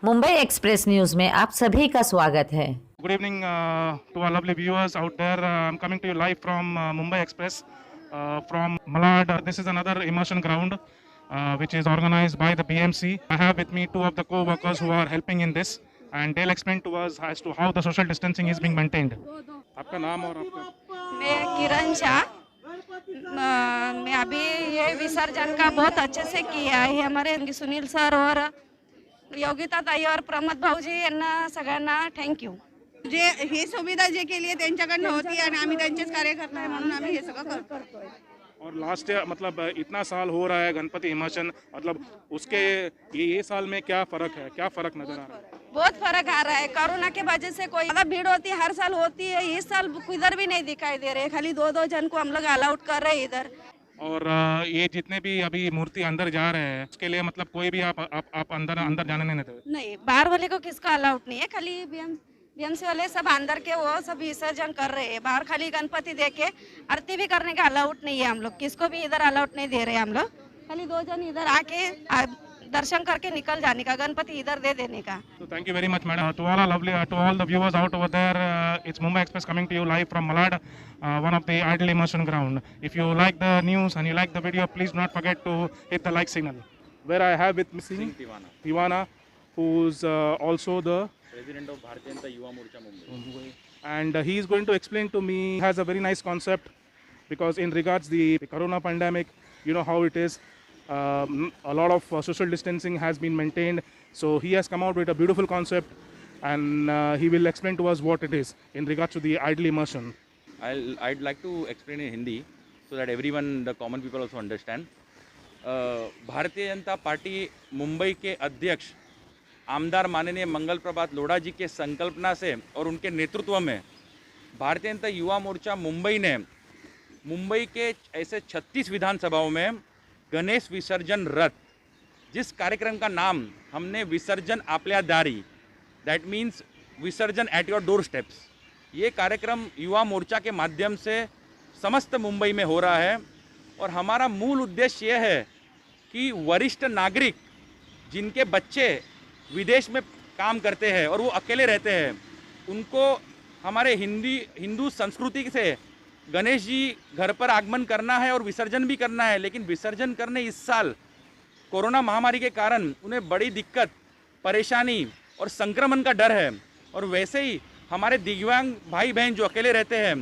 Mumbai express news में आप सभी का स्वागत है। Good evening to our lovely viewers out there. I'm coming to you live from Mumbai Express from Malad. This is another immersion ground which is organized by the BMC. I have with me two of the co-workers who are helping in this, and they'll explain to us as to how the social distancing is being maintained. आपका नाम और आपका मैं किरण शाह। मैं अभी ये विसर्जन का बहुत अच्छे से किया है। हमारे सुनील सर और योगिता ताई और प्रमोद भाऊजी यांना सगळ्यांना थँक्यू। जे ही सुविधा जे केली आहे त्यांच्याकडनं होती आणि आम्ही त्यांचेच कार्यकर्ता आहे म्हणून आम्ही हे सगळं करतोय। और लास्ट ईयर मतलब इतना साल हो रहा है गणपति इमर्शन, मतलब उसके ये साल में क्या फर्क है, क्या फर्क नजर आ रहा है? बहुत फर्क आ रहा है। कोरोना के वजह से कोई ज़्यादा भीड़ होती है, हर साल होती है, इस साल इधर भी नहीं दिखाई दे रहे। खाली दो जन को हम लोग अलाउड कर रहे हैं इधर। और ये जितने भी अभी मूर्ति अंदर जा रहे हैं उसके लिए मतलब कोई भी आप अंदर जाने नहीं देते? नहीं, बाहर वाले को किसका अलाउड नहीं है। खाली बीएमसी वाले सब अंदर के वो सब विसर्जन कर रहे हैं। बाहर खाली गणपति देके आरती भी करने का अलाउड नहीं है। हम लोग किसको भी इधर अलाउड नहीं दे रहे। हम लोग खाली दो जन इधर आके दर्शन करके निकल जाने का, गणपति इधर दे देने का। So thank you very much, madam. To all our lovely, to all the viewers out over there, it's Mumbai Express coming to you live from Malad, one of the idle immersion ground. If you like the news and you like the video, please do not forget to hit the like signal. Where I have with me Tivana, who's also the President of Bharatiya Janata Yuva Morcha Mumbai. And he is going to explain to me. He has a very nice concept because in regards the corona pandemic, you know how it is. A lot of social distancing has been maintained, so he has come out with a beautiful concept, and he will explain to us what it is in regards to the idle immersion. I'd like to explain in Hindi so that everyone, the common people also understand. Bharatiya Janata party Mumbai के अध्यक्ष आमदार माननीय मंगल प्रभात लोढ़ा जी के संकल्पना से और उनके नेतृत्व में भारतीय जनता युवा मोर्चा मुंबई ने मुंबई के ऐसे 36 विधानसभाओं में गणेश विसर्जन रथ, जिस कार्यक्रम का नाम हमने विसर्जन आपल्या दारी, दैट मीन्स विसर्जन एट योर डोर स्टेप्स, ये कार्यक्रम युवा मोर्चा के माध्यम से समस्त मुंबई में हो रहा है। और हमारा मूल उद्देश्य ये है कि वरिष्ठ नागरिक जिनके बच्चे विदेश में काम करते हैं और वो अकेले रहते हैं, उनको हमारे हिंदू संस्कृति से गणेश जी घर पर आगमन करना है और विसर्जन भी करना है। लेकिन विसर्जन करने इस साल कोरोना महामारी के कारण उन्हें बड़ी दिक्कत, परेशानी और संक्रमण का डर है। और वैसे ही हमारे दिव्यांग भाई बहन जो अकेले रहते हैं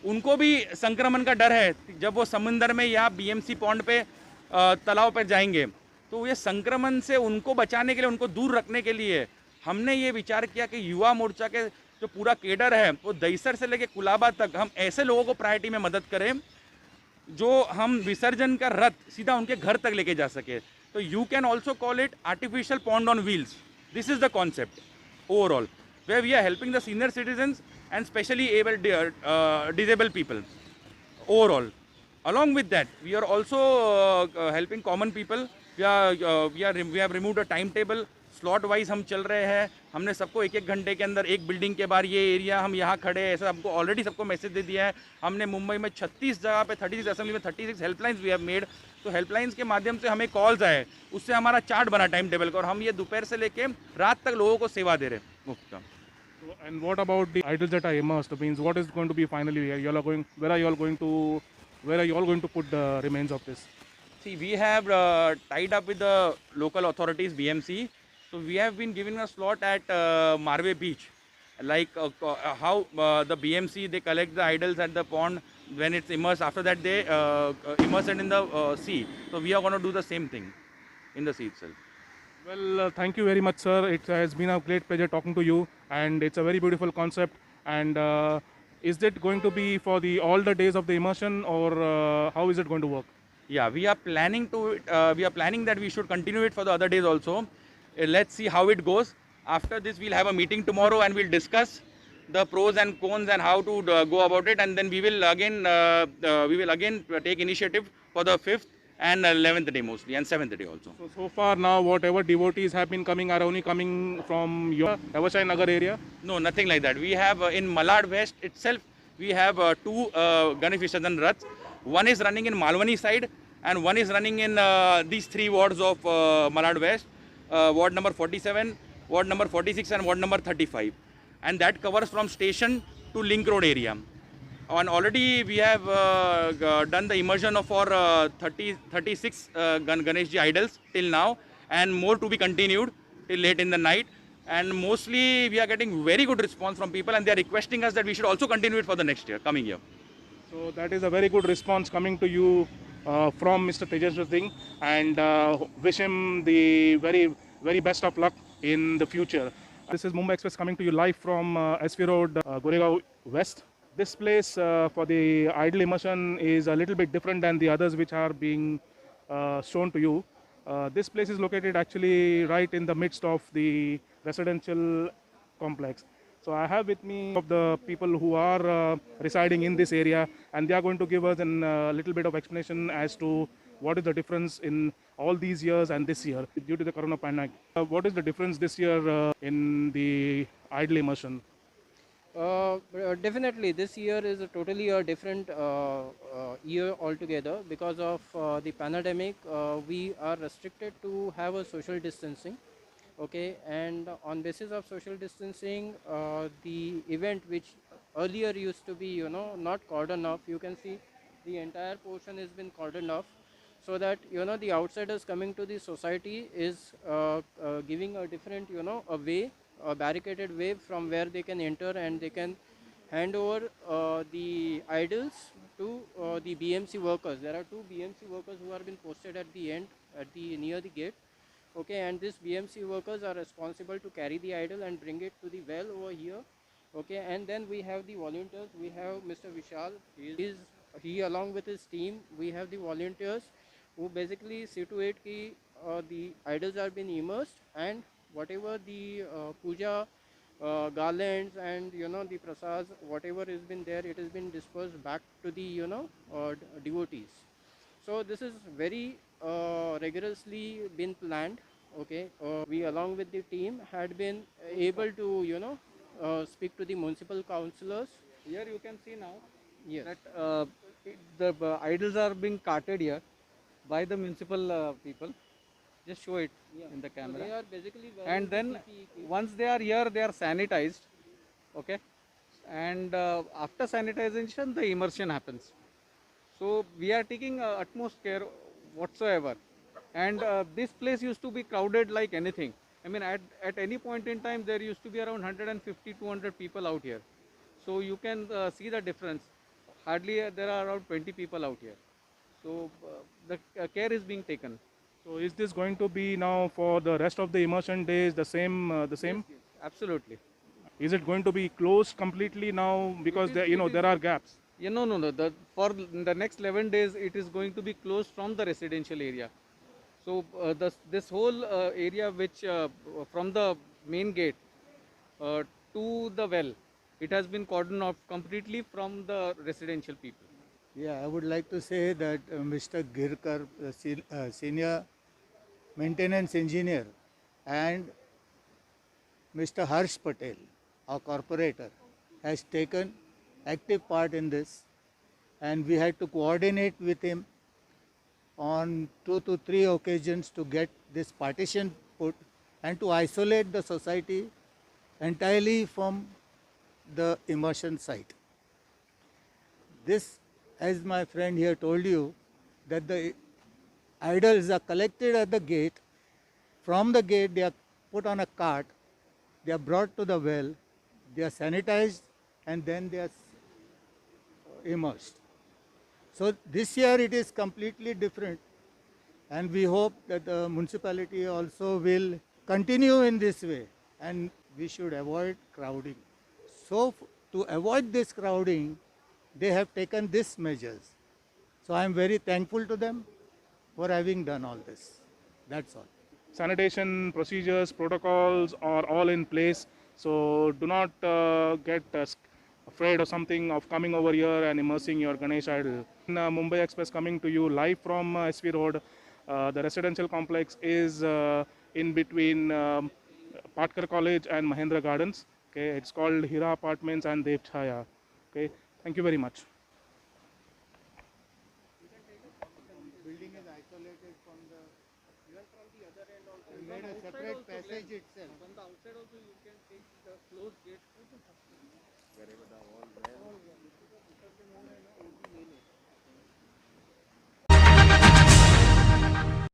उनको भी संक्रमण का डर है। जब वो समुंदर में या बीएमसी पॉन्ड पे तालाब पर जाएंगे तो ये संक्रमण से उनको बचाने के लिए, उनको दूर रखने के लिए हमने ये विचार किया कि युवा मोर्चा के जो पूरा केडर है वो दहीसर से लेके कुलाबा तक हम ऐसे लोगों को प्रायोरिटी में मदद करें जो हम विसर्जन का रथ सीधा उनके घर तक लेके जा सके। तो you can also call it artificial pond on wheels. This is the concept overall, where we are helping the senior citizens and specially disabled people overall. Along with that, we are also helping common people. We have removed a timetable. Slot wise हम चल रहे हैं। हमने सबको एक घंटे के अंदर एक बिल्डिंग के बाहर ये एरिया हम यहाँ खड़े हैं, ऐसा हमको ऑलरेडी सबको मैसेज दे दिया है। हमने मुंबई में 36 जगह पे 36 असेंबली में 36 हेल्पलाइंस वी हैव मेड। तो हेल्पलाइंस के माध्यम से हमें कॉल्स आए, उससे हमारा चार्ट बना टाइम टेबल का, और हम ये दोपहर से लेके रात तक लोगों को सेवा दे रहे हैं मुफ्त का। And what about the idols that are immersed? Means what is going to be finally here? You all are going. Where are you all going to put the remains of this? See, we have tied up with the local authorities, BMC. So we have been given a slot at Marve Beach, like how the BMC, they collect the idols at the pond when it's immersed. After that they immerse it in the sea. So we are going to do the same thing in the sea itself. Well, thank you very much, sir. It has been a great pleasure talking to you, and it's a very beautiful concept. And is it going to be for all the days of the immersion, or how is it going to work? Yeah, we are planning that we should continue it for the other days also. Let's see how it goes. After this, we'll have a meeting tomorrow and we'll discuss the pros and cons and how to go about it. And then we will again take initiative for the 5th and 11th day mostly, and 7th day also. So far now, whatever devotees have been coming are only coming from your Avasai Nagar area? No, nothing like that. We have in Malad West itself, we have 2 Ganesh Visarjan Raths. One is running in Malwani side and one is running in these 3 wards of Malad West. Ward number 47, ward number 46 and ward number 35, and that covers from station to Link Road area. And already we have done the immersion of our 36 Ganeshji idols till now, and more to be continued till late in the night. And mostly we are getting very good response from people, and they are requesting us that we should also continue it for the next year, coming year. So that is a very good response coming to you from Mr. Tejasvi Singh, and wish him the very, very best of luck in the future. This is Mumbai Express coming to you live from SV Road, Goregaon West. This place for the idol immersion is a little bit different than the others which are being shown to you. This place is located actually right in the midst of the residential complex. So I have with me of the people who are residing in this area, and they are going to give us a little bit of explanation as to what is the difference in all these years and this year due to the corona pandemic. What is the difference this year in the idol immersion? Definitely, this year is a totally a different year altogether because of the pandemic. We are restricted to have a social distancing. Okay, and on basis of social distancing, the event which earlier used to be, not cordoned off, you can see the entire portion has been cordoned off, so that the outsiders coming to the society is giving a different, a way, a barricaded way from where they can enter, and they can hand over the idols to the BMC workers. There are 2 BMC workers who have been posted at the end, near the gate. Okay, and these BMC workers are responsible to carry the idol and bring it to the well over here. Okay, and then we have the volunteers. We have Mr. Vishal. He along with his team. We have the volunteers who basically see to it that the idols are being immersed, and whatever the puja garlands and the prasads, whatever has been there, it has been dispersed back to the devotees. So this is very rigorously been planned. Okay, we along with the team had been able to speak to the municipal councillors. Here you can see now Yes. that the idols are being carted here by the municipal people. Just show it in the So they camera. are basically wearing And the then PPE kit. once they are here, they are sanitized. Okay, and after sanitization, the immersion happens. So we are taking utmost care whatsoever. And this place used to be crowded like anything. I mean, at any point in time, there used to be around 150, 200 people out here. So you can see the difference. Hardly there are around 20 people out here. So the care is being taken. So is this going to be now for the rest of the immersion days the same? Yes, absolutely. Is it going to be closed completely now because there are gaps? Yeah, no. For the next 11 days, it is going to be closed from the residential area. So this whole area, which from the main gate to the well, it has been cordoned off completely from the residential people. Yeah, I would like to say that Mr. Girkar, senior maintenance engineer, and Mr. Harsh Patel, our corporator, has taken active part in this, and we had to coordinate with him on 2 to 3 occasions to get this partition put and to isolate the society entirely from the immersion site. This, as my friend here told you, that the idols are collected at the gate. From the gate, they are put on a cart, they are brought to the well, they are sanitized, and then they are immersed. So this year it is completely different, and we hope that the municipality also will continue in this way, and we should avoid crowding. So to avoid this crowding, they have taken these measures. So I am very thankful to them for having done all this. That's all. Sanitation procedures, protocols are all in place. So do not get afraid or something of coming over here and immersing your Ganesh idol. Mumbai Express coming to you live from SV Road. The residential complex is in between Patkar College and Mahendra Gardens. Okay, it's called Hira Apartments and Dev Chhaya. Okay, thank you very much. Building is isolated from the Even from the other end also. We made a separate passage itself. From the outside also you can take the closed gate. Wherever the wall where.